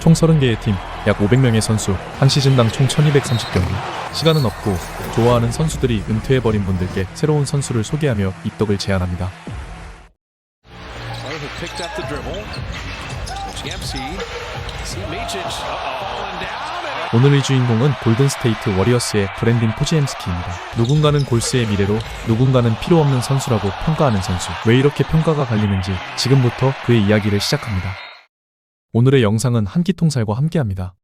총 30개의 팀, 약 500명의 선수, 한 시즌당 총 1230경기. 시간은 없고 좋아하는 선수들이 은퇴해버린 분들께 새로운 선수를 소개하며 입덕을 제안합니다. 오늘의 주인공은 골든스테이트 워리어스의 브랜딘 포지엠스키입니다. 누군가는 골스의 미래로, 누군가는 필요 없는 선수라고 평가하는 선수. 왜 이렇게 평가가 갈리는지 지금부터 그의 이야기를 시작합니다. 오늘의 영상은 한끼통살과 함께합니다.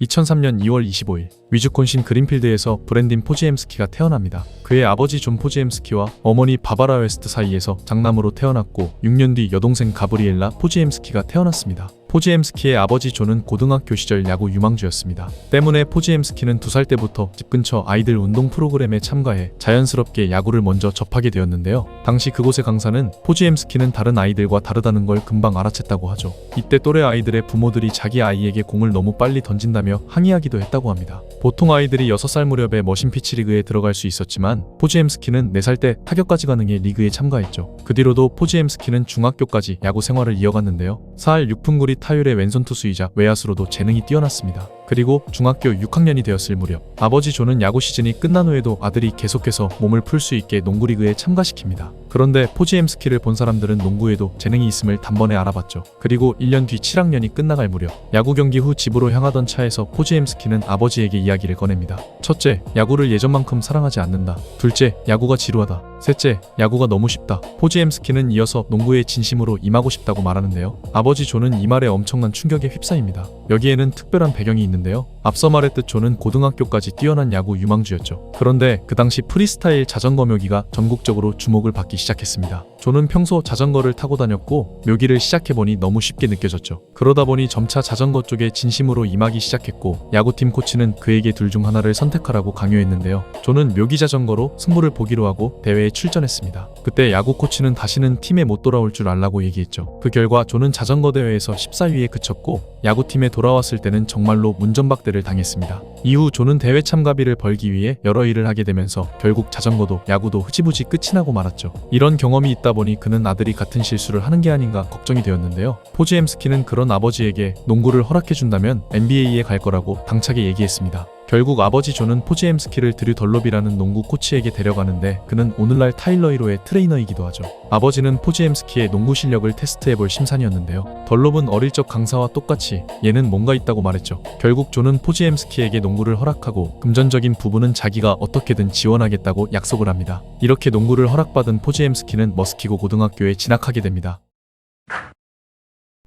2003년 2월 25일 위주콘신 그린필드에서 브랜딘 포지엠스키가 태어납니다. 그의 아버지 존 포지엠스키와 어머니 바바라 웨스트 사이에서 장남으로 태어났고 6년 뒤 여동생 가브리엘라 포지엠스키가 태어났습니다. 포지엠스키의 아버지 존은 고등학교 시절 야구 유망주였습니다. 때문에 포지엠스키는 2살 때부터 집 근처 아이들 운동 프로그램에 참가해 자연스럽게 야구를 먼저 접하게 되었는데요. 당시 그곳의 강사는 포지엠스키는 다른 아이들과 다르다는 걸 금방 알아챘다고 하죠. 이때 또래 아이들의 부모들이 자기 아이에게 공을 너무 빨리 던진다며 항의하기도 했다고 합니다. 보통 아이들이 6살 무렵에 머신피치 리그에 들어갈 수 있었지만 포지엠스키는 4살 때 타격까지 가능해 리그에 참가했죠. 그 뒤로도 포지엠스키는 중학교까지 야구 생활을 이어갔는데요. 4할 6푼9리 타율의 왼손 투수이자 외야수로도 재능이 뛰어났습니다. 그리고 중학교 6학년이 되었을 무렵 아버지 존은 야구 시즌이 끝난 후에도 아들이 계속해서 몸을 풀 수 있게 농구리그에 참가시킵니다. 그런데 포지엠스키를 본 사람들은 농구에도 재능이 있음을 단번에 알아봤죠. 그리고 1년 뒤 7학년이 끝나갈 무렵 야구 경기 후 집으로 향하던 차에서 포지엠스키는 아버지에게 이야기를 꺼냅니다. 첫째, 야구를 예전만큼 사랑하지 않는다. 둘째, 야구가 지루하다. 셋째, 야구가 너무 쉽다. 포지엠스키는 이어서 농구에 진심으로 임하고 싶다고 말하는데요. 아버지 존은 이 말에 엄청난 충격에 휩싸입니다. 여기에는 특별한 배경이 있는데요. 앞서 말했듯 존은 고등학교까지 뛰어난 야구 유망주였죠. 그런데 그 당시 프리스타일 자전거 묘기가 전국적으로 주목을 받기 시작했습니다. 존은 평소 자전거를 타고 다녔고 묘기를 시작해보니 너무 쉽게 느껴졌죠. 그러다 보니 점차 자전거 쪽에 진심으로 임하기 시작했고 야구팀 코치는 그에게 둘 중 하나를 선택하라고 강요했는데요. 존은 묘기 자전거로 승부를 보기로 하고 대회에 출전했습니다. 그때 야구 코치는 다시는 팀에 못 돌아올 줄 알라고 얘기했죠. 그 결과 존은 자전거 대회에서 14위에 그쳤고 야구팀에 돌아왔을 때는 정말로 문전박대를 당했습니다. 이후 존은 대회 참가비를 벌기 위해 여러 일을 하게 되면서 결국 자전거도 야구도 흐지부지 끝이 나고 말았죠. 이런 경험이 있다 보니 그는 아들이 같은 실수를 하는 게 아닌가 걱정이 되었는데요. 포지엠스키는 그런 아버지에게 농구를 허락해준다면 NBA에 갈 거라고 당차게 얘기했습니다. 결국 아버지 존은 포지엠스키를 드류 덜롭이라는 농구 코치에게 데려가는데 그는 오늘날 타일러 히로의 트레이너이기도 하죠. 아버지는 포지엠스키의 농구 실력을 테스트해볼 심산이었는데요. 덜롭은 어릴 적 강사와 똑같이 얘는 뭔가 있다고 말했죠. 결국 존은 포지엠스키에게 농구를 허락하고 금전적인 부분은 자기가 어떻게든 지원하겠다고 약속을 합니다. 이렇게 농구를 허락받은 포지엠스키는 머스키고 고등학교에 진학하게 됩니다.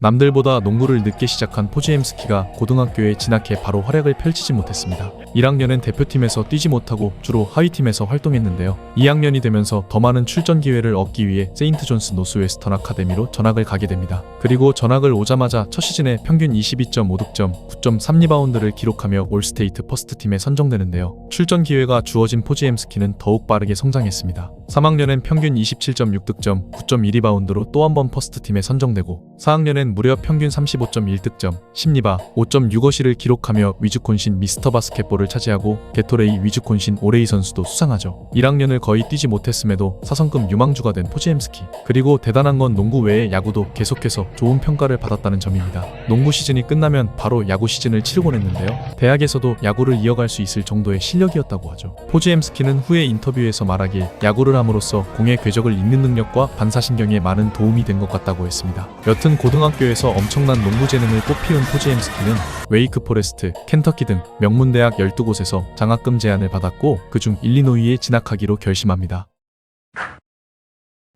남들보다 농구를 늦게 시작한 포지엠스키가 고등학교에 진학해 바로 활약을 펼치지 못했습니다. 1학년엔 대표팀에서 뛰지 못하고 주로 하위팀에서 활동했는데요. 2학년이 되면서 더 많은 출전 기회를 얻기 위해 세인트 존스 노스웨스턴 아카데미로 전학을 가게 됩니다. 그리고 전학을 오자마자 첫 시즌에 평균 22.5득점, 9.3리바운드를 기록하며 올스테이트 퍼스트팀에 선정되는데요. 출전 기회가 주어진 포지엠스키는 더욱 빠르게 성장했습니다. 3학년엔 평균 27.6득점, 9.2리바운드로 또 한 번 퍼스트팀에 선정되고 4학년엔 무려 평균 35.1득점, 10리바, 5.65시를 기록하며 위주콘신 미스터 바스켓볼을 차지하고 게토레이 위주콘신 올해의 선수도 수상하죠. 1학년을 거의 뛰지 못했음에도 4성급 유망주가 된 포지엠스키. 그리고 대단한 건 농구 외에 야구도 계속해서 좋은 평가를 받았다는 점입니다. 농구 시즌이 끝나면 바로 야구 시즌을 치르곤 했는데요. 대학에서도 야구를 이어갈 수 있을 정도의 실력이었다고 하죠. 포지엠스키는 후에 인터뷰에서 말하길 야구를 함으로써 공의 궤적을 읽는 능력과 반사신경에 많은 도움이 된 것 같다고 했습니다. 여튼 고등학교에서 엄청난 농구 재능을 꽃피운 포지엠스키는 웨이크 포레스트, 켄터키 등 명문대학 12곳에서 장학금 제안을 받았고 그중 일리노이에 진학하기로 결심합니다.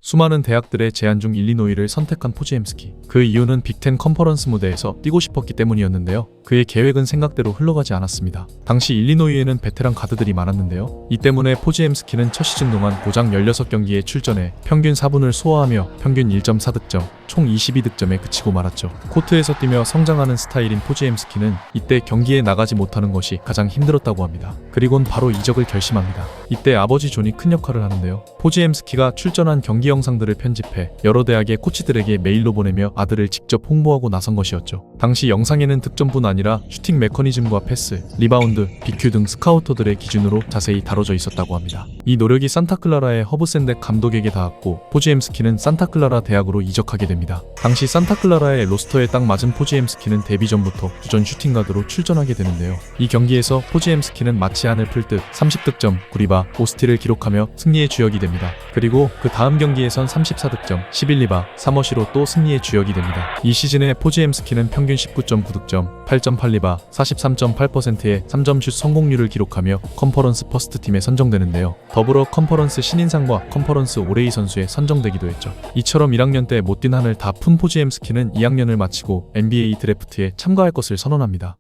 수많은 대학들의 제안 중 일리노이를 선택한 포지엠스키. 그 이유는 빅텐 컨퍼런스 무대에서 뛰고 싶었기 때문이었는데요. 그의 계획은 생각대로 흘러가지 않았습니다. 당시 일리노이에는 베테랑 가드들이 많았는데요. 이 때문에 포지엠스키는 첫 시즌 동안 고작 16경기에 출전해 평균 4분을 소화하며 평균 1.4득점, 총 22득점에 그치고 말았죠. 코트에서 뛰며 성장하는 스타일인 포지엠스키는 이때 경기에 나가지 못하는 것이 가장 힘들었다고 합니다. 그리곤 바로 이적을 결심합니다. 이때 아버지 존이 큰 역할을 하는데요. 포지엠스키가 출전한 경기 영상들을 편집해 여러 대학의 코치들에게 메일로 보내며 아들을 직접 홍보하고 나선 것이었죠. 당시 영상에는 득점뿐 아니라 슈팅 메커니즘과 패스, 리바운드, BQ 등 스카우터들의 기준으로 자세히 다뤄져 있었다고 합니다. 이 노력이 산타클라라의 허브 샌덱 감독에게 닿았고 포지엠스키는 산타클라라 대학으로 이적하게 됩니다. 당시 산타클라라의 로스터에 딱 맞은 포지엠스키는 데뷔 전부터 주전 슈팅가드로 출전하게 되는데요. 이 경기에서 포지엠스키는 마치 한을 풀 듯 30득점, 9리바, 5스틸을 기록하며 승리의 주역이 됩니다. 그리고 그 다음 경기에선 34득점, 11리바, 3어시로 또 승리의 주역이 됩니다. 이 시즌에 포지엠스키는 평균 19.9득점, 8.8리바, 43.8%의 3점슛 성공률을 기록하며 컨퍼런스 퍼스트 팀에 선정되는데요. 더불어 컨퍼런스 신인상과 컨퍼런스 올해의 선수에 선정되기도 했죠. 이처럼 1학년 때 못 뛴 한을 다 푼 포지엠스키는 2학년을 마치고 NBA 드래프트에 참가할 것을 선언합니다.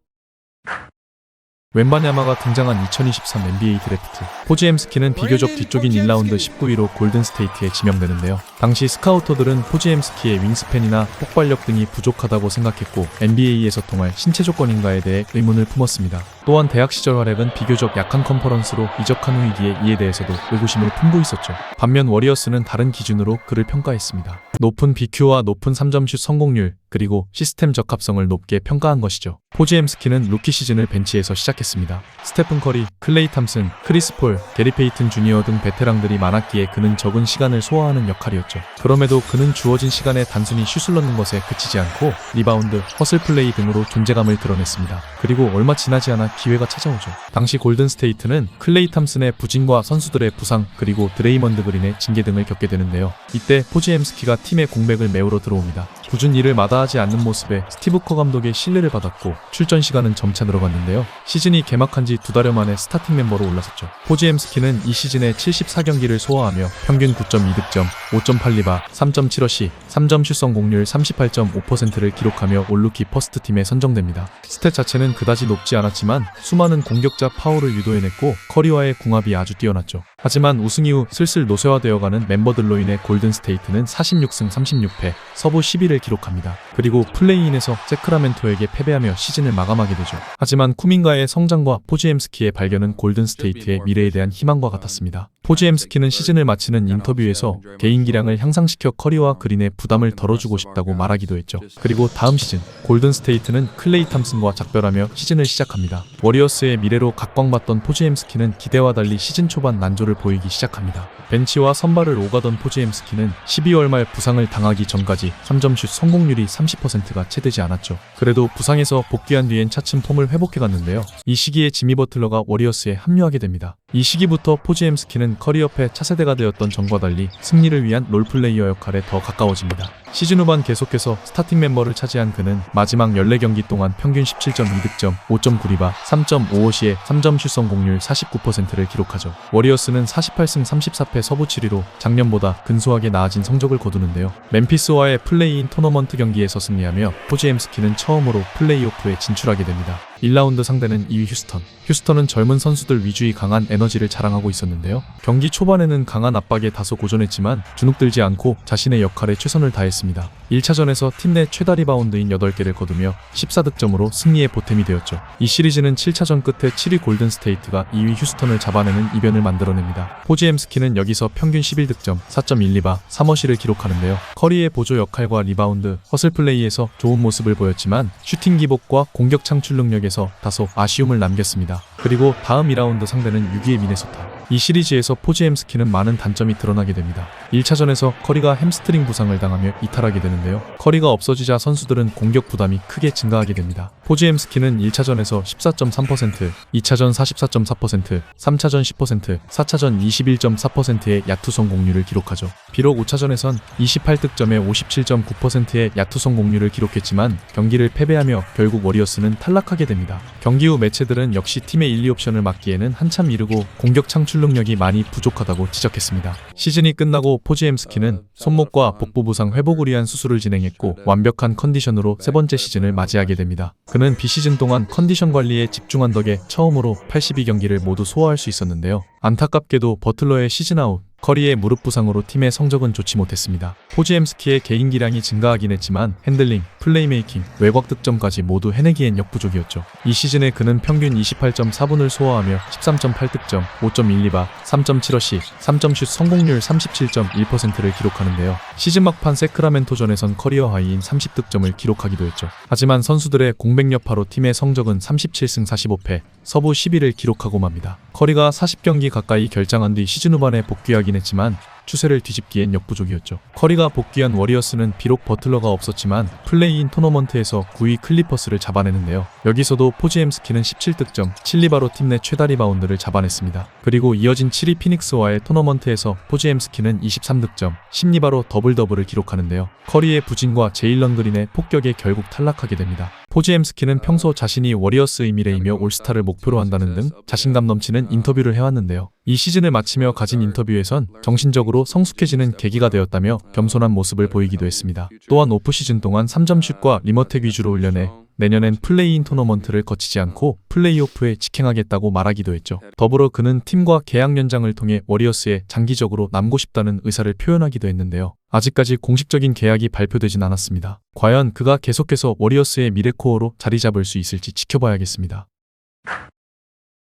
웬바냐마가 등장한 2023 NBA 드래프트. 포지엠스키는 비교적 뒤쪽인 1라운드 19위로 골든스테이트에 지명되는데요. 당시 스카우터들은 포지엠스키의 윙스팬이나 폭발력 등이 부족하다고 생각했고 NBA에서 통할 신체 조건인가에 대해 의문을 품었습니다. 또한 대학 시절 활약은 비교적 약한 컨퍼런스로 이적한 후이기에 이에 대해서도 의구심을 품고 있었죠. 반면 워리어스는 다른 기준으로 그를 평가했습니다. 높은 BQ와 높은 3점슛 성공률, 그리고 시스템 적합성을 높게 평가한 것이죠. 포지엠스키는 루키 시즌을 벤치에서 시작했습니다. 스테픈 커리, 클레이 탐슨, 크리스 폴, 게리 페이튼 주니어 등 베테랑들이 많았기에 그는 적은 시간을 소화하는 역할이었죠. 그럼에도 그는 주어진 시간에 단순히 슛을 넣는 것에 그치지 않고 리바운드, 허슬 플레이 등으로 존재감을 드러냈습니다. 그리고 얼마 지나지 않아 기회가 찾아오죠. 당시 골든스테이트는 클레이 탐슨의 부진과 선수들의 부상, 그리고 드레이먼드 그린의 징계 등을 겪게 되는데요. 이때 포지엠스키가 팀의 공백을 메우러 들어옵니다. 굳은 일을 마다하지 않는 모습에 스티브 커 감독의 신뢰를 받았고 출전 시간은 점차 늘어갔는데요. 시즌이 개막한 지 2달여 만에 스타팅 멤버로 올라섰죠. 포지엠스키는 이 시즌에 74경기를 소화하며 평균 9.2득점, 5.8리바, 3.7어시, 3점 슛 성공률 38.5%를 기록하며 올루키 퍼스트 팀에 선정됩니다. 스탯 자체는 그다지 높지 않았지만 수많은 공격자 파워를 유도해냈고 커리와의 궁합이 아주 뛰어났죠. 하지만 우승 이후 슬슬 노쇠화되어가는 멤버들로 인해 골든스테이트는 46승 36패, 서부 10위를 기록합니다. 그리고 플레이인에서 세크라멘토에게 패배하며 시즌을 마감하게 되죠. 하지만 쿠민가의 성장과 포지엠스키의 발견은 골든스테이트의 미래에 대한 희망과 같았습니다. 포지엠스키는 시즌을 마치는 인터뷰에서 개인 기량을 향상시켜 커리와 그린의 부담을 덜어주고 싶다고 말하기도 했죠. 그리고 다음 시즌 골든스테이트는 클레이 탐슨과 작별하며 시즌을 시작합니다. 워리어스의 미래로 각광받던 포지엠스키는 기대와 달리 시즌 초반 난조를 보이기 시작합니다. 벤치와 선발을 오가던 포지엠스키는 12월 말 부상을 당하기 전까지 3점슛 성공률이 30%가 채 되지 않았죠. 그래도 부상에서 복귀한 뒤엔 차츰 폼을 회복해갔는데요. 이 시기에 지미 버틀러가 워리어스에 합류하게 됩니다. 이 시기부터 포지엠스키는 커리 옆에 차세대가 되었던 전과 달리 승리를 위한 롤플레이어 역할에 더 가까워집니다. 시즌 후반 계속해서 스타팅 멤버를 차지한 그는 마지막 14경기 동안 평균 17.2득점, 5.9리바, 3.5어시의 3점 슛 성공률 49%를 기록하죠. 워리어스는 48승 34패 서부 7위로 작년보다 근소하게 나아진 성적을 거두는데요. 멤피스와의 플레이인 토너먼트 경기에서 승리하며 포지엠스키는 처음으로 플레이오프에 진출하게 됩니다. 1라운드 상대는 2위 휴스턴. 휴스턴은 젊은 선수들 위주의 강한 에너지를 자랑하고 있었는데요. 경기 초반에는 강한 압박에 다소 고전했지만 주눅들지 않고 자신의 역할에 최선을 다했습니다. 1차전에서 팀 내 최다 리바운드인 8개를 거두며 14득점으로 승리의 보탬이 되었죠. 이 시리즈는 7차전 끝에 7위 골든스테이트가 2위 휴스턴을 잡아내는 이변을 만들어냅니다. 포지엠스키는 여기서 평균 11득점, 4.1리바, 3어시를 기록하는데요. 커리의 보조 역할과 리바운드, 허슬 플레이에서 좋은 모습을 보였지만 슈팅 기복과 공격 창출 능력에서 다소 아쉬움을 남겼습니다. 그리고 다음 2라운드 상대는 6위의 미네소타. 이 시리즈에서 포지엠스키는 많은 단점이 드러나게 됩니다. 1차전에서 커리가 햄스트링 부상을 당하며 이탈하게 되는데요. 커리가 없어지자 선수들은 공격 부담이 크게 증가하게 됩니다. 포지엠스키는 1차전에서 14.3%, 2차전 44.4%, 3차전 10%, 4차전 21.4%의 야투 성공률을 기록하죠. 비록 5차전에선 28득점에 57.9%의 야투 성공률을 기록했지만 경기를 패배하며 결국 워리어스는 탈락하게 됩니다. 경기 후 매체들은 역시 팀의 1, 2옵션을 맡기에는 한참 이르고 공격 창출 능력이 많이 부족하다고 지적했습니다. 시즌이 끝나고 포지엠스키는 손목과 복부 부상 회복을 위한 수술을 진행했고 완벽한 컨디션으로 세 번째 시즌을 맞이하게 됩니다. 그는 비시즌 동안 컨디션 관리에 집중한 덕에 처음으로 82경기를 모두 소화할 수 있었는데요. 안타깝게도 버틀러의 시즌 아웃, 커리의 무릎 부상으로 팀의 성적은 좋지 못했습니다. 포지엠스키의 개인 기량이 증가하긴 했지만 핸들링, 플레이메이킹, 외곽 득점까지 모두 해내기엔 역부족이었죠. 이 시즌에 그는 평균 28.4분을 소화하며 13.8득점, 5.12바, 3.7어시, 3점슛 성공률 37.1%를 기록하는데요. 시즌 막판 세크라멘토전에선 커리어 하이인 30득점을 기록하기도 했죠. 하지만 선수들의 공백 여파로 팀의 성적은 37승 45패, 서부 10위를 기록하고 맙니다. 커리가 40경기 가까이 결장한 뒤 시즌 후반에 복귀하긴 했지만 추세를 뒤집기엔 역부족이었죠. 커리가 복귀한 워리어스는 비록 버틀러가 없었지만 플레이인 토너먼트에서 9위 클리퍼스를 잡아내는데요. 여기서도 포지엠스키는 17득점, 7리바로 팀 내 최다 리바운드를 잡아냈습니다. 그리고 이어진 7위 피닉스와의 토너먼트에서 포지엠스키는 23득점, 10리바로 더블더블을 기록하는데요. 커리의 부진과 제일런 그린의 폭격에 결국 탈락하게 됩니다. 포지엠스키는 평소 자신이 워리어스의 미래이며 올스타를 목표로 한다는 등 자신감 넘치는 인터뷰를 해왔는데요. 이 시즌을 마치며 가진 인터뷰에선 정신적으로 성숙해지는 계기가 되었다며 겸손한 모습을 보이기도 했습니다. 또한 오프시즌 동안 3점슛과 리머텍 위주로 훈련해 내년엔 플레이인 토너먼트를 거치지 않고 플레이오프에 직행하겠다고 말하기도 했죠. 더불어 그는 팀과 계약 연장을 통해 워리어스에 장기적으로 남고 싶다는 의사를 표현하기도 했는데요. 아직까지 공식적인 계약이 발표되진 않았습니다. 과연 그가 계속해서 워리어스의 미래 코어로 자리 잡을 수 있을지 지켜봐야겠습니다.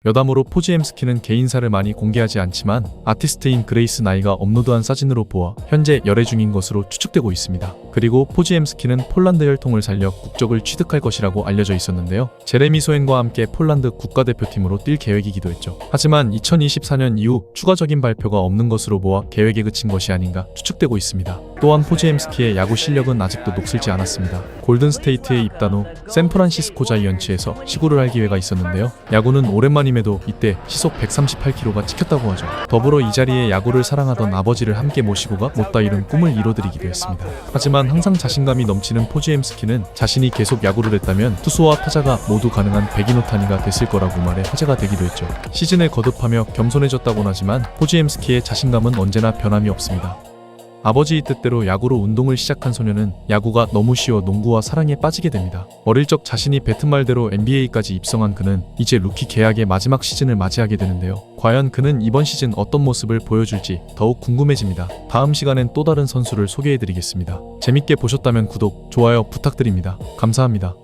여담으로 포지엠스키는 개인사를 많이 공개하지 않지만 아티스트인 그레이스 나이가 업로드한 사진으로 보아 현재 열애 중인 것으로 추측되고 있습니다. 그리고 포지엠스키는 폴란드 혈통을 살려 국적을 취득할 것이라고 알려져 있었는데요. 제레미 소엔과 함께 폴란드 국가대표팀으로 뛸 계획이기도 했죠. 하지만 2024년 이후 추가적인 발표가 없는 것으로 보아 계획에 그친 것이 아닌가 추측되고 있습니다. 또한 포지엠스키의 야구 실력은 아직도 녹슬지 않았습니다. 골든스테이트에 입단 후 샌프란시스코 자이언츠에서 시구를 할 기회가 있었는데요. 야구는 오랜만임에도 이때 시속 138km가 찍혔다고 하죠. 더불어 이 자리에 야구를 사랑하던 아버지를 함께 모시고가 못다 이룬 꿈을 이뤄드리기도 했습니다. 하지만 항상 자신감이 넘치는 포지엠스키는 자신이 계속 야구를 했다면 투수와 타자가 모두 가능한 백인오타니가 됐을 거라고 말해 화제가 되기도 했죠. 시즌을 거듭하며 겸손해졌다곤 하지만 포지엠스키의 자신감은 언제나 변함이 없습니다. 아버지의 뜻대로 야구로 운동을 시작한 소녀는 야구가 너무 쉬워 농구와 사랑에 빠지게 됩니다. 어릴 적 자신이 뱉은 말대로 NBA까지 입성한 그는 이제 루키 계약의 마지막 시즌을 맞이하게 되는데요. 과연 그는 이번 시즌 어떤 모습을 보여줄지 더욱 궁금해집니다. 다음 시간엔 또 다른 선수를 소개해드리겠습니다. 재밌게 보셨다면 구독, 좋아요 부탁드립니다. 감사합니다.